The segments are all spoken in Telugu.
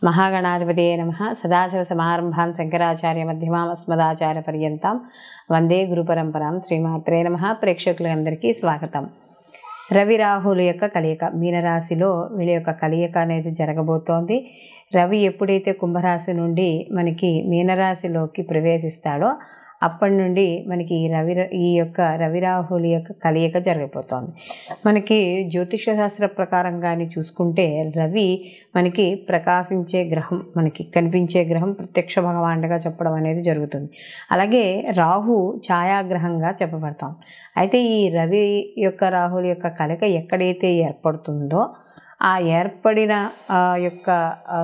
మహాగణాధిపతయే నమః. సదాశివసమారంభాం శంకరాచార్యమధ్యమాం అస్మదాచార్యపర్యంతం వందే గురుపరంపరాం. శ్రీమాత్రే నమః. ప్రేక్షకులందరికీ స్వాగతం. రవి రాహుల యొక్క కలయిక, మీనరాశిలో వీళ్ళ యొక్క కలయిక అనేది జరగబోతోంది. రవి ఎప్పుడైతే కుంభరాశి నుండి మనకి మీనరాశిలోకి ప్రవేశిస్తాడో అప్పటి నుండి మనకి ఈ యొక్క రవి రాహుల యొక్క కలయిక జరగబోతోంది. మనకి జ్యోతిష శాస్త్ర ప్రకారం కానీ చూసుకుంటే రవి మనకి ప్రకాశించే గ్రహం, మనకి కనిపించే గ్రహం, ప్రత్యక్ష భగవానుడిగా చెప్పడం అనేది జరుగుతుంది. అలాగే రాహు ఛాయాగ్రహంగా చెప్పబడతాం. అయితే ఈ రవి యొక్క రాహుల యొక్క కలయిక ఎక్కడైతే ఏర్పడుతుందో ఆ ఏర్పడిన యొక్క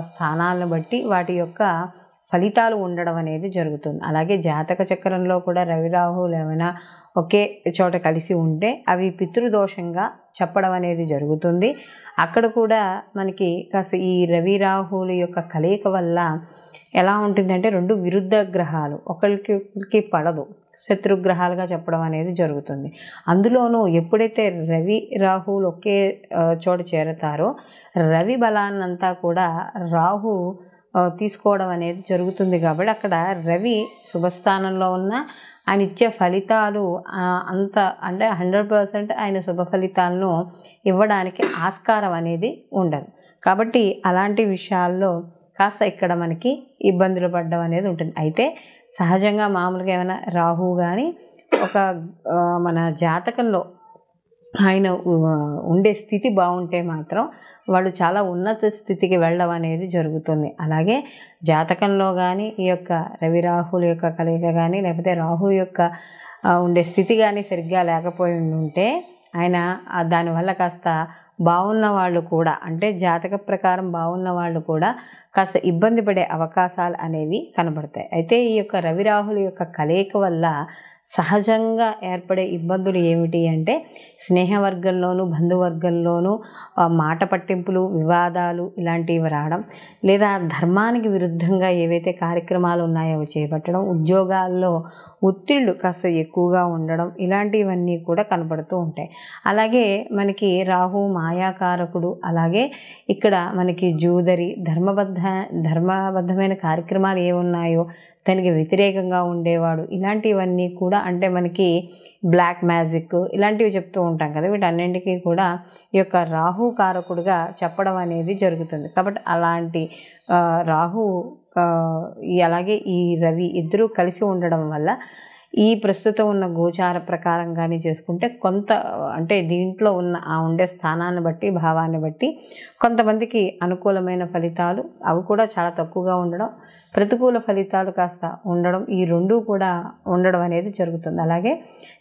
స్థానాలను బట్టి వాటి యొక్క ఫలితాలు ఉండడం అనేది జరుగుతుంది. అలాగే జాతక చక్రంలో కూడా రవి రాహులు ఏమైనా ఒకే చోట కలిసి ఉంటే అవి పితృదోషంగా చెప్పడం అనేది జరుగుతుంది. అక్కడ కూడా మనకి కాస్త ఈ రవి రాహుల యొక్క కలయిక వల్ల ఎలా ఉంటుందంటే రెండు విరుద్ధ గ్రహాలు ఒకరికి పడదు, శత్రుగ్రహాలుగా చెప్పడం అనేది జరుగుతుంది. అందులోనూ ఎప్పుడైతే రవి రాహువులు ఒకే చోట చేరతారో రవి బలాన్నంతా కూడా రాహు తీసుకోవడం అనేది జరుగుతుంది. కాబట్టి అక్కడ రవి శుభస్థానంలో ఉన్న ఆయన ఇచ్చే ఫలితాలు అంత అంటే 100% ఆయన శుభ ఫలితాలను ఇవ్వడానికి ఆస్కారం అనేది ఉండదు. కాబట్టి అలాంటి విషయాల్లో కాస్త ఇక్కడ మనకి ఇబ్బందులు పడడం అనేది ఉంటుంది. అయితే సహజంగా మామూలుగా ఏమైనా రాహు కానీ ఒక మన జాతకంలో ఆయన ఉండే స్థితి బాగుంటే మాత్రం వాళ్ళు చాలా ఉన్నత స్థితికి వెళ్ళడం అనేది జరుగుతుంది. అలాగే జాతకంలో కానీ ఈ యొక్క రవి రాహుల యొక్క కలయిక కానీ లేకపోతే రాహు యొక్క ఉండే స్థితి కానీ సరిగ్గా లేకపోయి ఉంటే ఆయన దానివల్ల కాస్త బాగున్న వాళ్ళు కూడా, అంటే జాతక ప్రకారం బాగున్న వాళ్ళు కూడా కాస్త ఇబ్బంది పడే అవకాశాలు అనేవి కనబడతాయి. అయితే ఈ యొక్క రవి రాహుల యొక్క కలయిక వల్ల సహజంగా ఏర్పడే ఇబ్బందులు ఏమిటి అంటే స్నేహవర్గంలోనూ బంధువర్గంలోనూ మాట పట్టింపులు, వివాదాలు ఇలాంటివి రావడం, లేదా ధర్మానికి విరుద్ధంగా ఏవైతే కార్యక్రమాలు ఉన్నాయో అవి చేపట్టడం, ఉద్యోగాల్లో ఒత్తిళ్లు కాస్త ఎక్కువగా ఉండడం, ఇలాంటివన్నీ కూడా కనపడుతూ ఉంటాయి. అలాగే మనకి రాహు మాయాకారకుడు. అలాగే ఇక్కడ మనకి జూదరి, ధర్మబద్ధమైన కార్యక్రమాలు ఏమున్నాయో దానికి వ్యతిరేకంగా ఉండేవాడు, ఇలాంటివన్నీ కూడా అంటే మనకి బ్లాక్ మ్యాజిక్ ఇలాంటివి చెప్తూ ఉంటాం కదా, వీటన్నింటికీ కూడా ఈ యొక్క రాహు కారకుడుగా చెప్పడం అనేది జరుగుతుంది. కాబట్టి అలాంటి రాహు అలాగే ఈ రవి ఇద్దరూ కలిసి ఉండడం వల్ల ఈ ప్రస్తుతం ఉన్న గోచార ప్రకారం కానీ చేసుకుంటే కొంత అంటే దీంట్లో ఉన్న ఉండే స్థానాన్ని బట్టి, భావాన్ని బట్టి కొంతమందికి అనుకూలమైన ఫలితాలు అవి కూడా చాలా తక్కువగా ఉండడం, ప్రతికూల ఫలితాలు కాస్త ఉండడం, ఈ రెండూ కూడా ఉండడం అనేది జరుగుతుంది. అలాగే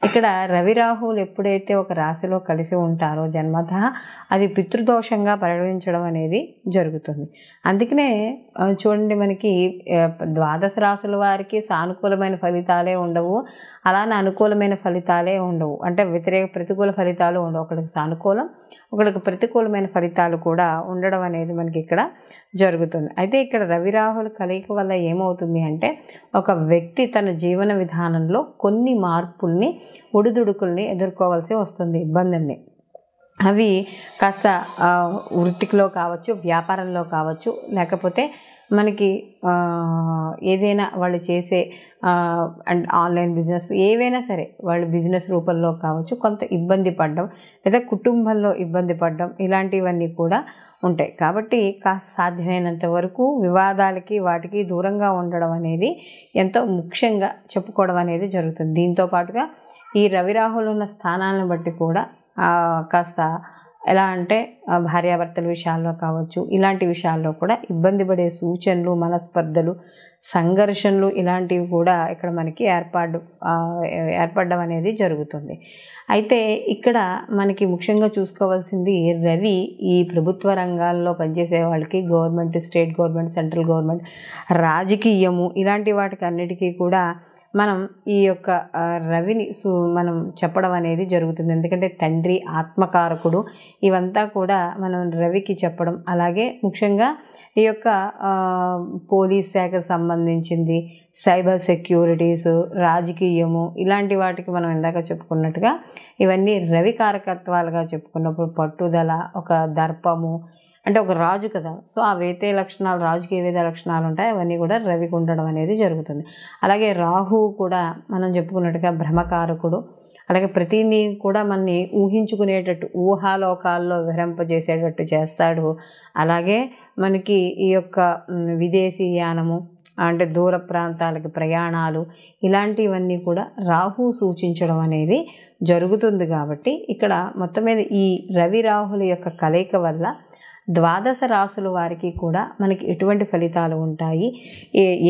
ఇక్కడ రవి రాహువులు ఎప్పుడైతే ఒక రాశిలో కలిసి ఉంటారో జన్మతః అది పితృదోషంగా పరిగణించడం అనేది జరుగుతుంది. అందుకనే చూడండి మనకి ద్వాదశ రాశుల వారికి సానుకూలమైన ఫలితాలే ఉండవు, అలానే అనుకూలమైన ఫలితాలే ఉండవు, అంటే ప్రతికూల ఫలితాలు ఉండవు. ఒకరికి సానుకూలం, ఒకరికి ప్రతికూలమైన ఫలితాలు కూడా ఉండడం అనేది మనకి ఇక్కడ జరుగుతుంది. అయితే ఇక్కడ రవి రాహుల కలయిక వల్ల ఏమవుతుంది అంటే ఒక వ్యక్తి తన జీవన విధానంలో కొన్ని మార్పుల్ని, ఒడిదుడుకుల్ని ఎదుర్కోవాల్సి వస్తుంది, ఇబ్బందుల్ని. అవి కాస్త వృత్తిలో కావచ్చు, వ్యాపారంలో కావచ్చు, లేకపోతే మనకి ఏదైనా వాళ్ళు చేసే అండ్ ఆన్లైన్ బిజినెస్ ఏవైనా సరే వాళ్ళు బిజినెస్ రూపంలో కావచ్చు కొంత ఇబ్బంది పడడం, లేదా కుటుంబంలో ఇబ్బంది పడడం, ఇలాంటివన్నీ కూడా ఉంటాయి. కాబట్టి కాస్త సాధ్యమైనంత వరకు వివాదాలకి వాటికి దూరంగా ఉండడం అనేది ఎంతో ముఖ్యంగా చెప్పుకోవడం అనేది జరుగుతుంది. దీంతో పాటుగా ఈ రవి రాహులు ఉన్న స్థానాలను బట్టి కూడా కాస్త ఎలా అంటే భార్యాభర్తల విషయాల్లో కావచ్చు, ఇలాంటి విషయాల్లో కూడా ఇబ్బంది పడే సూచనలు, మనస్పర్ధలు, సంఘర్షణలు ఇలాంటివి కూడా ఇక్కడ మనకి ఏర్పడడం అనేది జరుగుతుంది. అయితే ఇక్కడ మనకి ముఖ్యంగా చూసుకోవాల్సింది రవి ఈ ప్రభుత్వ రంగాల్లో పనిచేసే వాళ్ళకి, government, state government, central government, రాజకీయము ఇలాంటి వాటికి అన్నిటికీ కూడా మనం ఈ యొక్క రవిని మనం చెప్పడం అనేది జరుగుతుంది. ఎందుకంటే తండ్రి, ఆత్మకారకుడు, ఇవంతా కూడా మనం రవికి చెప్పడం. అలాగే ముఖ్యంగా ఈ యొక్క పోలీస్ శాఖకు సంబంధించింది, సైబర్ సెక్యూరిటీస్, రాజకీయము ఇలాంటి వాటికి మనం ఇందాక చెప్పుకున్నట్టుగా ఇవన్నీ రవి కారకత్వాలుగా చెప్పుకున్నప్పుడు పట్టుదల, ఒక దర్పము, అంటే ఒక రాజు కదా, సో ఆ వేతే లక్షణాలు, రాజుకి ఏ విధ లక్షణాలు ఉంటాయి అవన్నీ కూడా రవికి ఉండడం అనేది జరుగుతుంది. అలాగే రాహువు కూడా మనం చెప్పుకున్నట్టుగా భ్రమకారకుడు. అలాగే ప్రతిదీ కూడా మనని ఊహించుకునేటట్టు, ఊహాలోకాల్లో విహరింపజేసేటట్టు చేస్తాడు. అలాగే మనకి ఈ యొక్క విదేశీ యానము, అంటే దూర ప్రాంతాలకి ప్రయాణాలు, ఇలాంటివన్నీ కూడా రాహు సూచించడం అనేది జరుగుతుంది. కాబట్టి ఇక్కడ మొత్తం మీద ఈ రవి రాహుల యొక్క కలయిక వల్ల ద్వాదశ రాశుల వారికి కూడా మనకి ఎటువంటి ఫలితాలు ఉంటాయి,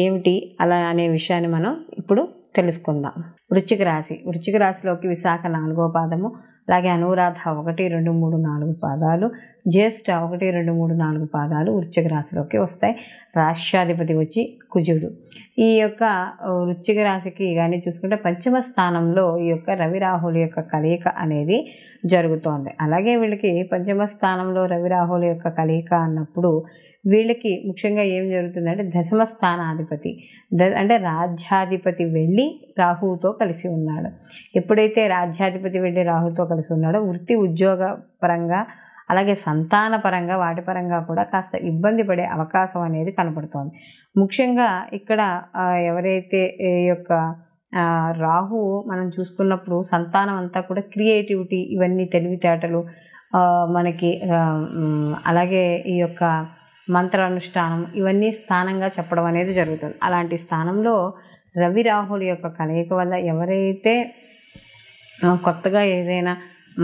ఏమిటి అలా అనే విషయాన్ని మనం ఇప్పుడు తెలుసుకుందాం. వృశ్చిక రాశి. వృశ్చిక రాశిలోకి విశాఖ 4వ పాదము, అలాగే అనురాధ 1, 2, 3, 4 పాదాలు, జ్యేష్ఠ 1, 2, 3, 4 పాదాలు వృశ్చిక రాశిలోకి వస్తాయి. రాష్ట్రాధిపతి వచ్చి కుజుడు. ఈ యొక్క వృశ్చిక రాశికి కానీ చూసుకుంటే పంచమ స్థానంలో ఈ యొక్క రవి రాహుల యొక్క కలయిక అనేది జరుగుతోంది. అలాగే వీళ్ళకి పంచమ స్థానంలో రవి రాహుల యొక్క కలయిక అన్నప్పుడు వీళ్ళకి ముఖ్యంగా ఏం జరుగుతుందంటే దశమ స్థానాధిపతి అంటే రాజ్యాధిపతి వెళ్ళి రాహువుతో కలిసి ఉన్నాడు. ఎప్పుడైతే రాజ్యాధిపతి వెళ్ళి రాహుతో కలిసి ఉన్నాడో వృత్తి ఉద్యోగ పరంగా అలాగే సంతాన పరంగా వాటి పరంగా కూడా కాస్త ఇబ్బంది పడే అవకాశం అనేది కనపడుతోంది. ముఖ్యంగా ఇక్కడ ఎవరైతే ఈ యొక్క రాహు మనం చూసుకున్నప్పుడు సంతానం అంతా కూడా క్రియేటివిటీ, ఇవన్నీ తెలివితేటలు, మనకి అలాగే ఈ యొక్క మంత్రానుష్ఠానం ఇవన్నీ స్థానంగా చెప్పడం అనేది జరుగుతుంది. అలాంటి స్థానంలో రవి రాహుల యొక్క కలయిక వల్ల ఎవరైతే కొత్తగా ఏదైనా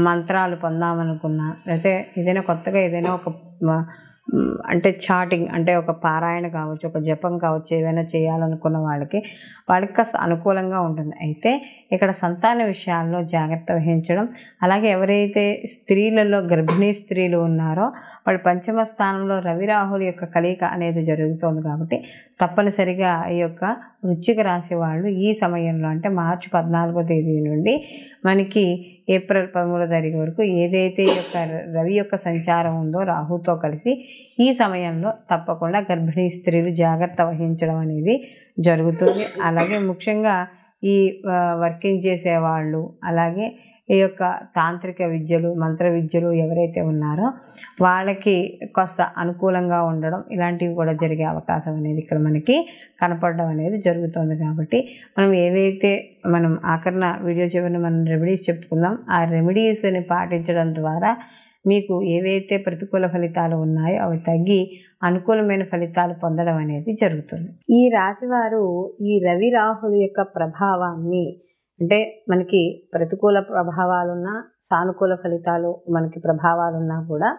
మంత్రాలు పొందామనుకున్నా, లేకపోతే ఏదైనా కొత్తగా ఏదైనా ఒక అంటే చాటింగ్ అంటే ఒక పారాయణ కావచ్చు, ఒక జపం కావచ్చు, ఏదైనా చేయాలనుకున్న వాళ్ళకి కాస్త అనుకూలంగా ఉంటుంది. అయితే ఇక్కడ సంతాన విషయాల్లో జాగ్రత్త వహించడం, అలాగే ఎవరైతే స్త్రీలలో గర్భిణీ స్త్రీలు ఉన్నారో వాళ్ళు పంచమ స్థానంలో రవి రాహుల యొక్క కలయిక అనేది జరుగుతోంది. కాబట్టి తప్పనిసరిగా ఈ యొక్క వృశ్చిక రాశి వాళ్ళు ఈ సమయంలో అంటే మార్చి 14వ తేదీ నుండి మనకి ఏప్రిల్ 13వ తారీఖు వరకు ఏదైతే ఈ యొక్క రవి యొక్క సంచారం ఉందో రాహుతో కలిసి ఈ సమయంలో తప్పకుండా గర్భిణీ స్త్రీలు జాగ్రత్త వహించడం అనేది జరుగుతుంది. అలాగే ముఖ్యంగా ఈ వర్కింగ్ చేసేవాళ్ళు, అలాగే ఈ యొక్క తాంత్రిక విద్యలు, మంత్ర విద్యలు ఎవరైతే ఉన్నారో వాళ్ళకి కాస్త అనుకూలంగా ఉండడం, ఇలాంటివి కూడా జరిగే అవకాశం అనేది ఇక్కడ మనకి కనపడడం అనేది జరుగుతుంది. కాబట్టి మనం ఏవైతే మనం ఆఖరణ వీడియో చివరిని మనం రెమెడీస్ చెప్పుకుందాం, ఆ రెమెడీస్ని పాటించడం ద్వారా మీకు ఏవైతే ప్రతికూల ఫలితాలు ఉన్నాయో అవి తగ్గి అనుకూలమైన ఫలితాలు పొందడం అనేది జరుగుతుంది. ఈ రాశివారు ఈ రవి రాహుల యొక్క ప్రభావాన్ని, అంటే మనకి ప్రతికూల ప్రభావాలున్నా సానుకూల ఫలితాలు మనకి ప్రభావాలున్నా కూడా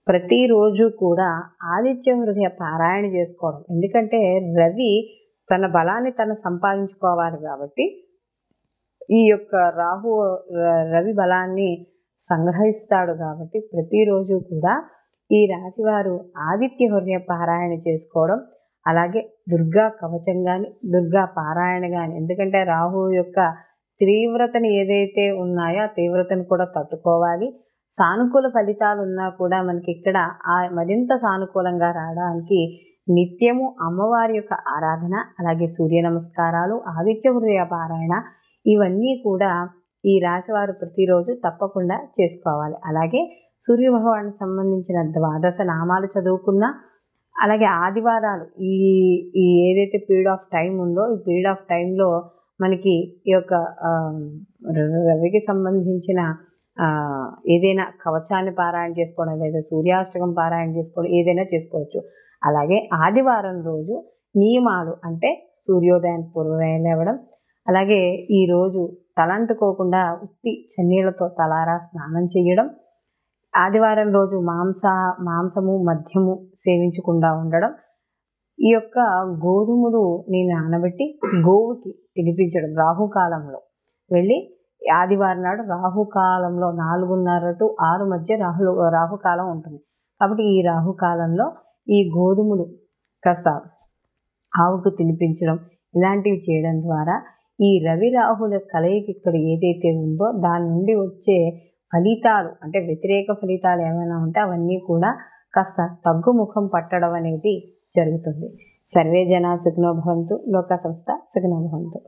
ప్రతిరోజు కూడా ఆదిత్య హృదయ పారాయణ చేసుకోవడం. ఎందుకంటే రవి తన బలాన్ని తను సంపాదించుకోవాలి కాబట్టి ఈ యొక్క రవి బలాన్ని సంగ్రహిస్తాడు. కాబట్టి ప్రతిరోజు కూడా ఈ రాశివారు ఆదిత్య హృదయ పారాయణ చేసుకోవడం, అలాగే దుర్గా కవచం కానీ దుర్గా పారాయణ కానీ, ఎందుకంటే రాహు యొక్క తీవ్రతను ఏదైతే ఉన్నాయో ఆ తీవ్రతను కూడా తట్టుకోవాలి. సానుకూల ఫలితాలు ఉన్నా కూడా మనకి ఇక్కడ మరింత సానుకూలంగా రావడానికి నిత్యము అమ్మవారి యొక్క ఆరాధన, అలాగే సూర్య నమస్కారాలు, ఆదిత్య హృదయ పారాయణ ఇవన్నీ కూడా ఈ రాశివారు ప్రతిరోజు తప్పకుండా చేసుకోవాలి. అలాగే సూర్య భగవానికి సంబంధించిన ద్వాదశ నామాలు చదువుకున్నా, అలాగే ఆదివారాలు ఈ ఏదైతే పీరియడ్ ఆఫ్ టైం ఉందో ఈ పీరియడ్ ఆఫ్ టైంలో మనకి ఈ యొక్క రవికి సంబంధించిన ఏదైనా కవచాన్ని పారాయణ చేసుకోవడం, లేదా సూర్యాష్టకం పారాయణ చేసుకోవడం, ఏదైనా చేసుకోవచ్చు. అలాగే ఆదివారం రోజు నియమాలు అంటే సూర్యోదయానికి పూర్వమే లేవడం, అలాగే ఈరోజు తలంటుకోకుండా ఉత్తి చన్నీళ్లతో తలారా స్నానం చేయడం, ఆదివారం రోజు మాంసము మద్యము సేవించకుండా ఉండడం, ఈ యొక్క గోధుమలు నానబెట్టి గోవుకి తినిపించడం, రాహుకాలంలో వెళ్ళి ఆదివారం నాడు రాహుకాలంలో 4:30 to 6 మధ్య రాహుకాలం ఉంటుంది. కాబట్టి ఈ రాహుకాలంలో ఈ గోధుమలు కాస్త ఆవుకు తినిపించడం, ఇలాంటివి చేయడం ద్వారా ఈ రవి రాహుల కలయిక ఇక్కడ ఏదైతే ఉందో దాని నుండి వచ్చే ఫలితాలు అంటే వ్యతిరేక ఫలితాలు ఏమైనా ఉంటే అవన్నీ కూడా కాస్త తగ్గుముఖం పట్టడం అనేది జరుగుతుంది. సర్వే జనా సుఖినో భవంతు, లోకా సంస్థ సుఖినో భవంతు.